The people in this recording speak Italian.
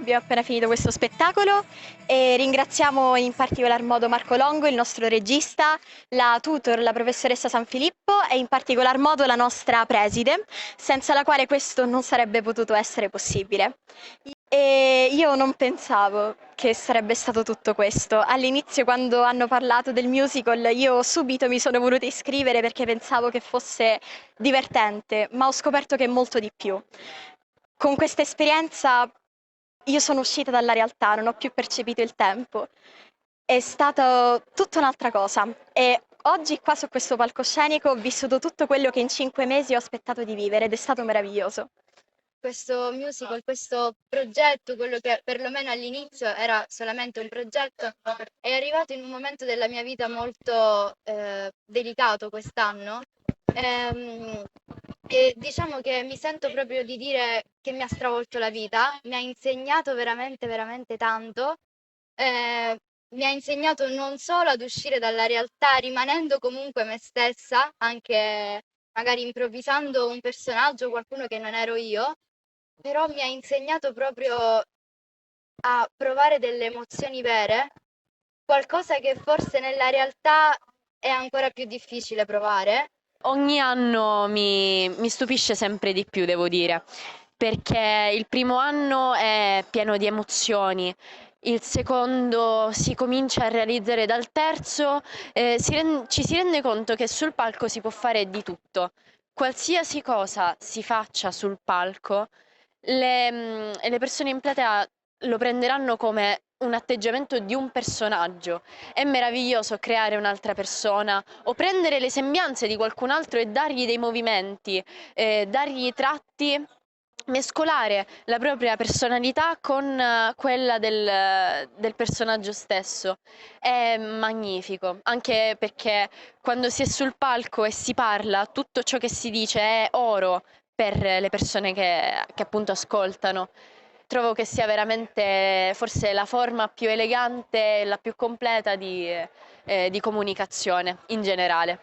abbiamo appena finito questo spettacolo e ringraziamo in particolar modo Marco Longo, il nostro regista, la tutor, la professoressa Sanfilippo e in particolar modo la nostra preside, senza la quale questo non sarebbe potuto essere possibile. E io non pensavo che sarebbe stato tutto questo. All'inizio, quando hanno parlato del musical, io subito mi sono voluta iscrivere perché pensavo che fosse divertente, ma ho scoperto che è molto di più. Con questa esperienza io sono uscita dalla realtà, non ho più percepito il tempo. È stata tutta un'altra cosa e oggi qua su questo palcoscenico ho vissuto tutto quello che in 5 mesi ho aspettato di vivere ed è stato meraviglioso. Questo musical, questo progetto, quello che perlomeno all'inizio era solamente un progetto, è arrivato in un momento della mia vita molto delicato quest'anno. Ehm, E diciamo che mi sento proprio di dire che mi ha stravolto la vita, mi ha insegnato veramente, veramente tanto. Mi ha insegnato non solo ad uscire dalla realtà, rimanendo comunque me stessa, anche magari improvvisando un personaggio, qualcuno che non ero io, però mi ha insegnato proprio a provare delle emozioni vere, qualcosa che forse nella realtà è ancora più difficile provare. Ogni anno mi stupisce sempre di più, devo dire, perché il primo anno è pieno di emozioni, il secondo si comincia a realizzare dal terzo, ci si rende conto che sul palco si può fare di tutto. Qualsiasi cosa si faccia sul palco, le persone in platea lo prenderanno come un atteggiamento di un personaggio. È meraviglioso creare un'altra persona o prendere le sembianze di qualcun altro e dargli dei movimenti, dargli tratti, mescolare la propria personalità con quella del personaggio stesso. È magnifico, anche perché quando si è sul palco e si parla, tutto ciò che si dice è oro per le persone che appunto ascoltano. Trovo che sia veramente forse la forma più elegante e la più completa di comunicazione in generale.